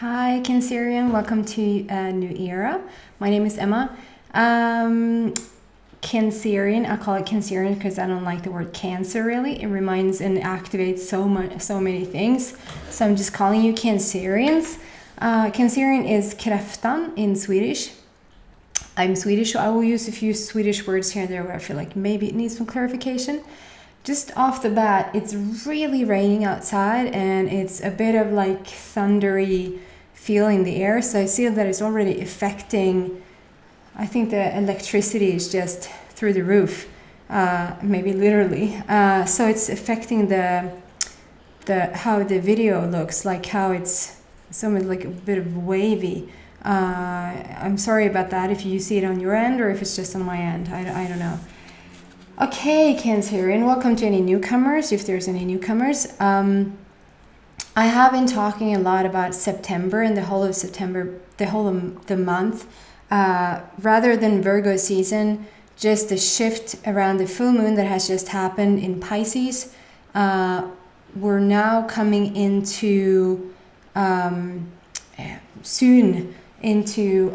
Hi, Cancerian. Welcome to a new era. My name is Emma. Cancerian. I call it Cancerian because I don't like the word cancer. Really, it reminds and activates so many things. So I'm just calling you Cancerians. Cancerian is Kräftan in Swedish. I'm Swedish, so I will use a few Swedish words here and there where I feel like maybe it needs some clarification. Just off the bat, it's really raining outside and it's a bit of like thundery feel in the air. So I see that it's already affecting, I think the electricity is just through the roof, maybe literally. So it's affecting the how the video looks, like how it's somewhat like a bit of wavy. I'm sorry about that if you see it on your end or if it's just on my end. I don't know. Okay, Cancerian, welcome to any newcomers, if there's any newcomers. I have been talking a lot about September and the whole of September, the whole of the month. Rather than Virgo season, just the shift around the full moon that has just happened in Pisces. We're now coming into, soon into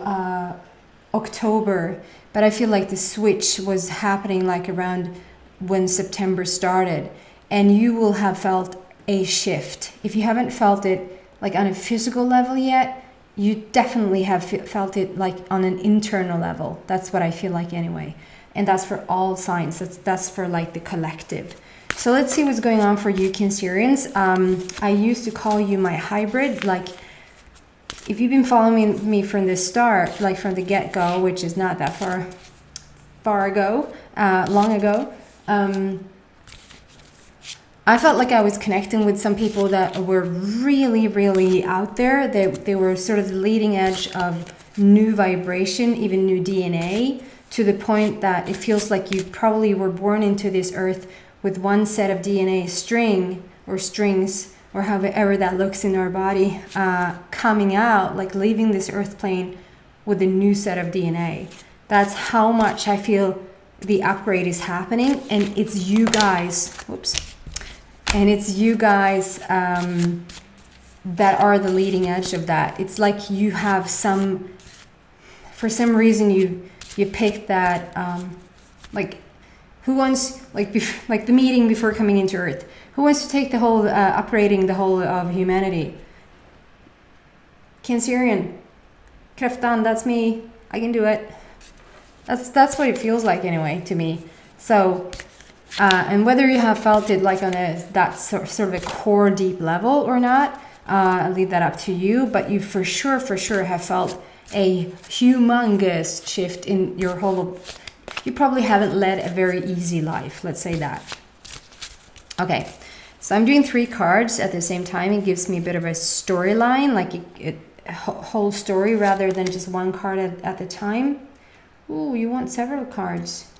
October. But I feel like the switch was happening like around when September started. And you will have felt a shift. If you haven't felt it like on a physical level yet, you definitely have felt it like on an internal level. That's what I feel like anyway. And that's for all signs. That's for like the collective. So let's see what's going on for you, Cancerians. I used to call you my hybrid. Like, if you've been following me from the start, like from the get-go, which is not that long ago, I felt like I was connecting with some people that were really, really out there. They were sort of the leading edge of new vibration, even new DNA, to the point that it feels like you probably were born into this earth with one set of DNA string or strings, or however that looks in our body, coming out, like leaving this earth plane with a new set of DNA. That's how much I feel the upgrade is happening, and it's you guys, that are the leading edge of that. It's like you have for some reason you picked that, like who wants, like the meeting before coming into Earth. Who wants to take the whole, upgrading the whole of humanity? Cancerian. Kräftan, that's me. I can do it. That's what it feels like anyway to me. So, and whether you have felt it like on that sort of a core deep level or not, I'll leave that up to you. But you for sure have felt a humongous shift in your whole. You probably haven't led a very easy life. Let's say that. Okay. So I'm doing 3 cards at the same time. It gives me a bit of a storyline, like a whole story rather than just one card at the time. Ooh, you want several cards.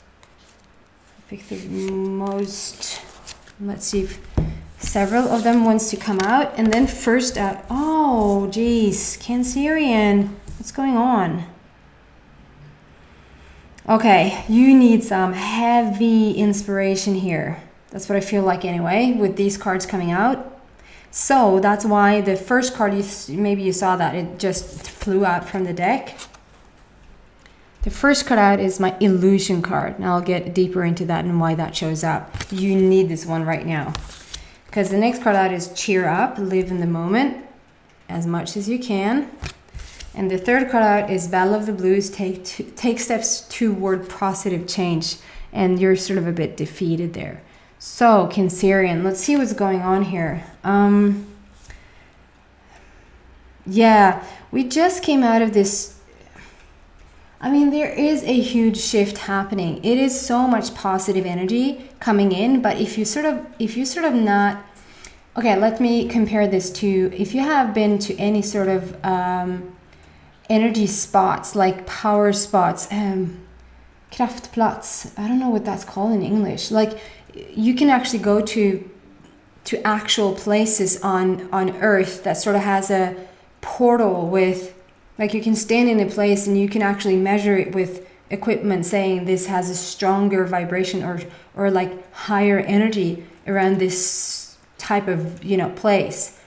Pick the most. Let's see if several of them wants to come out. And then first out. Oh, geez. Cancerian. What's going on? Okay, you need some heavy inspiration here. That's what I feel like anyway, with these cards coming out. So that's why the first card, maybe you saw that, it just flew out from the deck. The first card out is my illusion card. Now I'll get deeper into that and why that shows up. You need this one right now. Because the next card out is cheer up, live in the moment as much as you can. And the third card out is Battle of the Blues, take steps toward positive change. And you're sort of a bit defeated there. So, Cancerian, let's see what's going on here. Yeah, we just came out of this. I mean, there is a huge shift happening. It is so much positive energy coming in, but if you sort of not, okay, let me compare this to, if you have been to any sort of energy spots, like power spots, Kraftplatz, I don't know what that's called in English, like, you can actually go to actual places on Earth that sort of has a portal with, like, you can stand in a place and you can actually measure it with equipment saying this has a stronger vibration or like higher energy around this type of, place.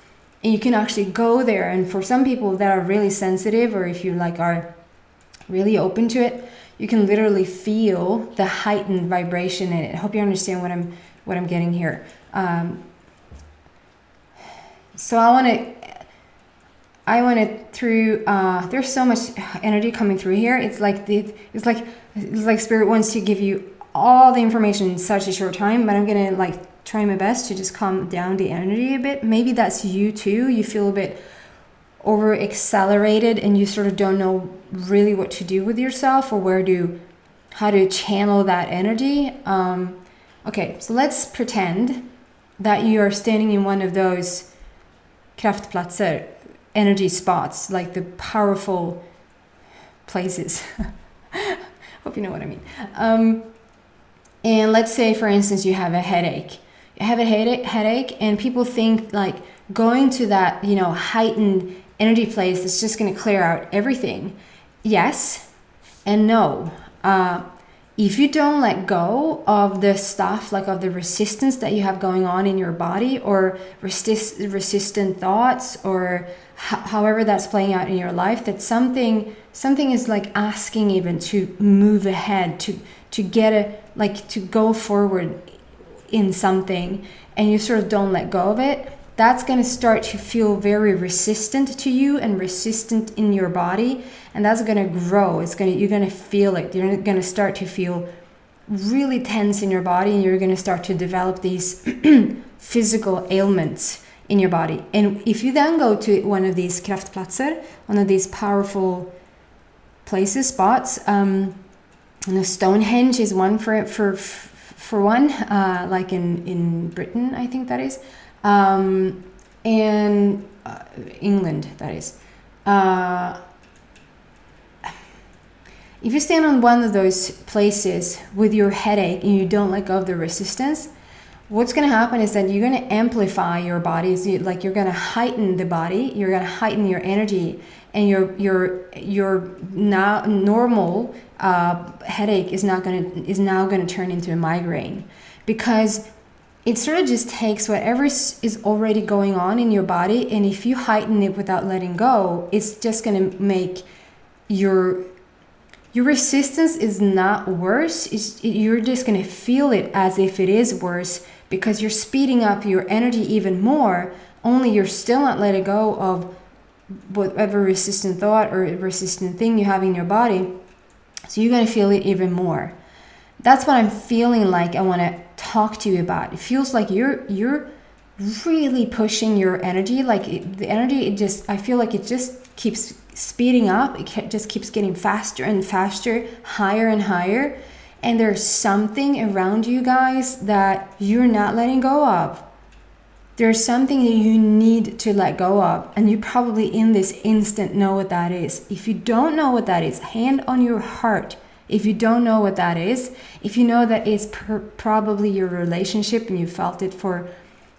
And you can actually go there. And for some people that are really sensitive, or if you like are really open to it, you can literally feel the heightened vibration in it. I hope you understand what I'm getting here. So I want it through. There's so much energy coming through here. It's like Spirit wants to give you all the information in such a short time. But I'm gonna like try my best to just calm down the energy a bit. Maybe that's you too. You feel a bit over accelerated and you sort of don't know really what to do with yourself, or how to channel that energy. Okay, so let's pretend that you are standing in one of those kraftplatser, energy spots, like the powerful places. Hope you know what I mean. And let's say, for instance, you have a headache. You have a headache, and people think like going to that, heightened energy place is just going to clear out everything. Yes and no. If you don't let go of the stuff, like of the resistance that you have going on in your body, or resistant thoughts, or however that's playing out in your life, that something is like asking even to move ahead, to go forward in something, and you sort of don't let go of it, that's going to start to feel very resistant to you and resistant in your body, and that's going to grow. You're going to feel it. You're going to start to feel really tense in your body, and you're going to start to develop these physical ailments in your body. And if you then go to one of these kraftplatser, one of these powerful spots, Stonehenge is one for one, like in Britain, I think that is. And England, that is. If you stand on one of those places with your headache and you don't let go of the resistance, what's going to happen is that you're going to amplify your body. You're going to heighten the body. You're going to heighten your energy, and your now normal headache is now going to turn into a migraine, because it sort of just takes whatever is already going on in your body, and if you heighten it without letting go, it's just going to make your resistance is not worse. You're just going to feel it as if it is worse, because you're speeding up your energy even more, only you're still not letting go of whatever resistant thought or resistant thing you have in your body. So you're going to feel it even more. That's what I'm feeling like I want to talk to you about. It feels like you're really pushing your energy. Like the energy, I feel like it just keeps speeding up. It just keeps getting faster and faster, higher and higher. And there's something around you guys that you're not letting go of. There's something that you need to let go of, and you probably in this instant know what that is. If you don't know what that is, hand on your heart. If you don't know what that is, if you know that it's probably your relationship and you felt it for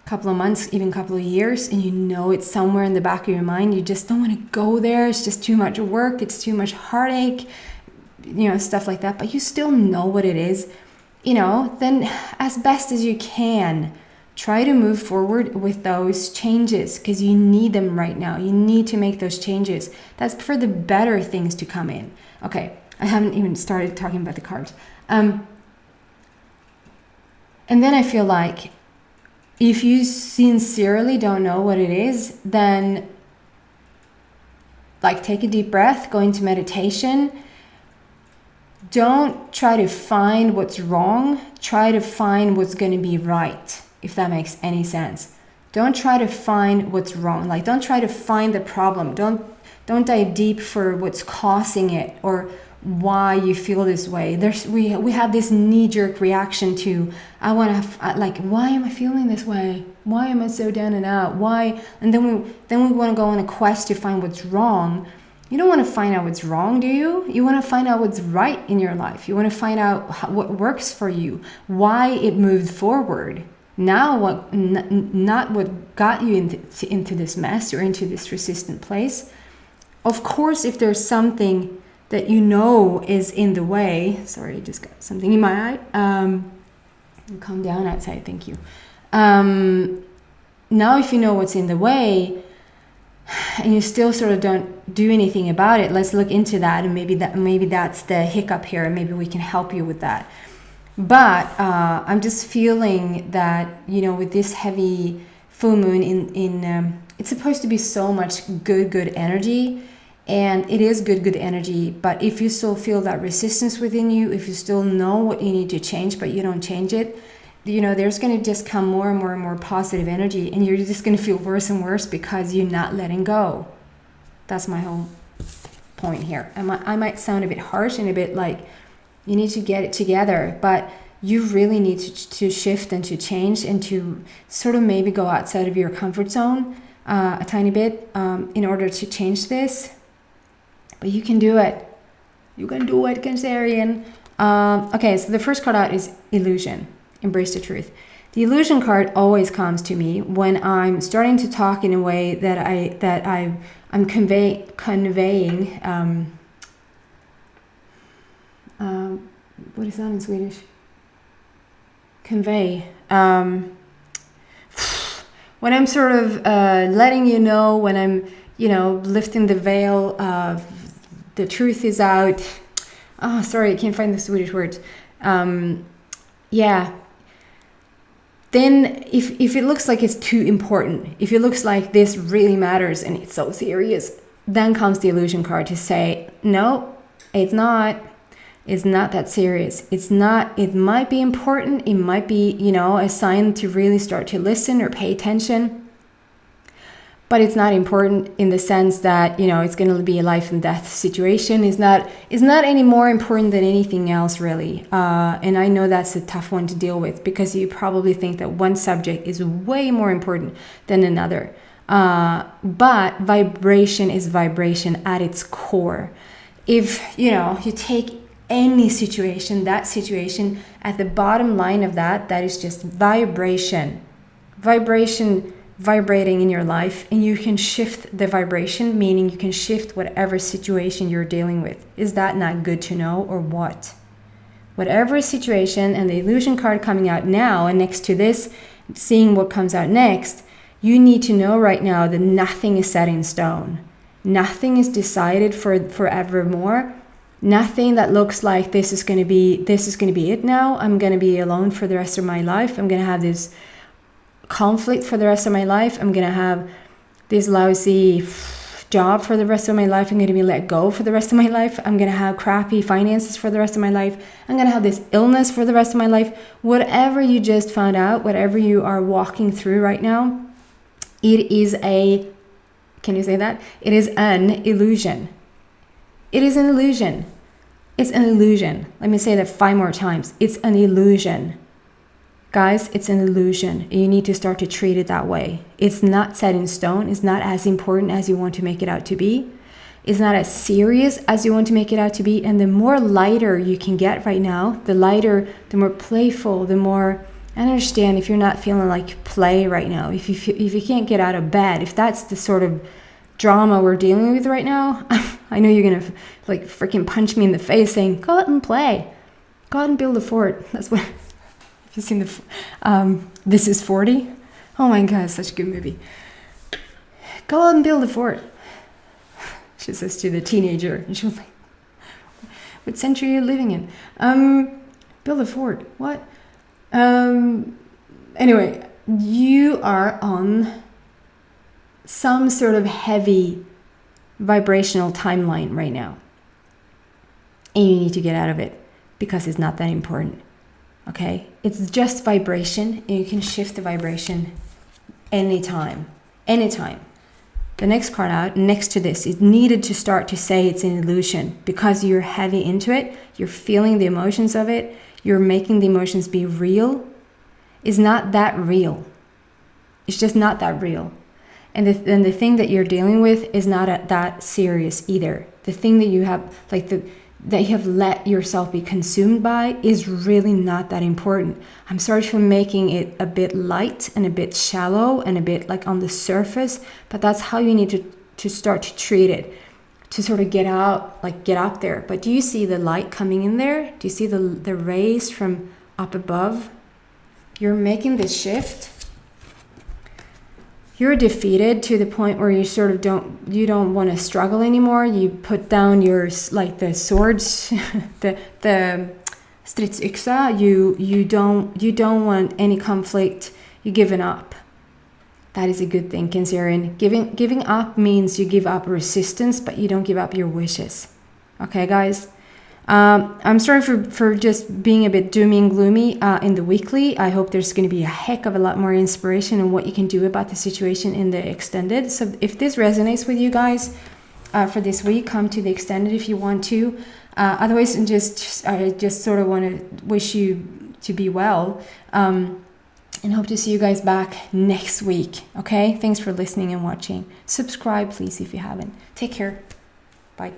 a couple of months, even a couple of years, and you know it's somewhere in the back of your mind, you just don't want to go there. It's just too much work. It's too much heartache, stuff like that. But you still know what it is, then as best as you can, try to move forward with those changes, because you need them right now. You need to make those changes. That's for the better things to come in. Okay, I haven't even started talking about the cards. And then I feel like if you sincerely don't know what it is, then take a deep breath, go into meditation. Don't try to find what's wrong. Try to find what's going to be right, if that makes any sense. Don't try to find what's wrong. Don't try to find the problem. Don't dive deep for what's causing it or why you feel this way. We have this knee-jerk reaction to, why am I feeling this way? Why am I so down and out? Why? And then we want to go on a quest to find what's wrong. You don't want to find out what's wrong, do you? You want to find out what's right in your life. You want to find out what works for you, why it moved forward. Not what got you into this mess or into this resistant place. Of course, if there's something that is in the way. Sorry, I just got something in my eye. Calm down outside, thank you. Now if you know what's in the way, and you still sort of don't do anything about it, let's look into that, and maybe that's the hiccup here, and maybe we can help you with that. But I'm just feeling that, you know, with this heavy full moon in it's supposed to be so much good energy, and it is good energy. But if you still feel that resistance within you, if you still know what you need to change but you don't change it, you know, there's going to just come more and more positive energy, and you're just going to feel worse and worse because you're not letting go. That's my whole point here. I might sound a bit harsh and a bit like you need to get it together, but you really need to shift and to change and to sort of maybe go outside of your comfort zone a tiny bit in order to change this. But you can do it. You can do it, Cancerian. Okay, so the first card out is illusion. Embrace the truth. The illusion card always comes to me when I'm starting to talk in a way that I'm conveying. What is that in Swedish? Convey. When I'm sort of letting you know, when I'm, you know, lifting the veil of the truth is out. Oh, sorry, I can't find the Swedish words. Yeah. Then if it looks like it's too important, if it looks like this really matters and it's so serious, then comes the illusion card to say, no, it's not. It's not that serious. It's not, it might be important. It might be, you know, a sign to really start to listen or pay attention. But it's not important in the sense that, you know, it's going to be a life and death situation. It's not any more important than anything else, really. And I know that's a tough one to deal with because you probably think that one subject is way more important than another. But vibration is vibration at its core. If, you know, you take any situation, that situation, at the bottom line of that is just vibration. Vibration vibrating in your life, and you can shift the vibration, meaning you can shift whatever situation you're dealing with. Is that not good to know, or what? Whatever situation, and the illusion card coming out now, and next to this, seeing what comes out next, you need to know right now that nothing is set in stone. Nothing is decided for forevermore. Nothing that looks like this is going to be it now. I'm going to be alone for the rest of my life. I'm going to have this conflict for the rest of my life. I'm going to have this lousy job for the rest of my life. I'm going to be let go for the rest of my life. I'm going to have crappy finances for the rest of my life. I'm going to have this illness for the rest of my life. Whatever you just found out, whatever you are walking through right now, it is can you say that? It is an illusion. It is an illusion. It's an illusion. Let me say that 5 more times. It's an illusion. Guys, it's an illusion. You need to start to treat it that way. It's not set in stone. It's not as important as you want to make it out to be. It's not as serious as you want to make it out to be. And the more lighter you can get right now, the lighter, the more playful, the more... I understand if you're not feeling like play right now. If you can't get out of bed, if that's the sort of drama we're dealing with right now, I know you're gonna like freaking punch me in the face saying, go out and play. Go out and build a fort. That's what... Have you seen This Is 40? Oh my God, such a good movie. Go out and build a fort. She says to the teenager. And she was like, what century are you living in? Build a fort. What? Anyway, you are on some sort of heavy vibrational timeline right now. And you need to get out of it because it's not that important. Okay? It's just vibration, and you can shift the vibration anytime. Anytime. The next card out, next to this, it needed to start to say it's an illusion because you're heavy into it. You're feeling the emotions of it. You're making the emotions be real. It's not that real. It's just not that real. And the thing that you're dealing with is not that serious either. The thing that you have, that you have let yourself be consumed by is really not that important. I'm sorry for making it a bit light and a bit shallow and a bit like on the surface, but that's how you need to start to treat it, to sort of get out there. But do you see the light coming in there? Do you see the rays from up above? You're making this shift. you're defeated to the point where you sort of don't want to struggle anymore. You put down your, like, the swords, the stridsyxa. You don't want any conflict. You're giving up. That is a good thing, Cancerian. Giving up means you give up resistance, but you don't give up your wishes. Okay, guys? I'm sorry for just being a bit doomy and gloomy in the weekly. I hope there's going to be a heck of a lot more inspiration on what you can do about the situation in the extended. So if this resonates with you guys for this week, come to the extended if you want to. Otherwise, I just sort of want to wish you to be well. And hope to see you guys back next week. Okay? Thanks for listening and watching. Subscribe, please, if you haven't. Take care. Bye.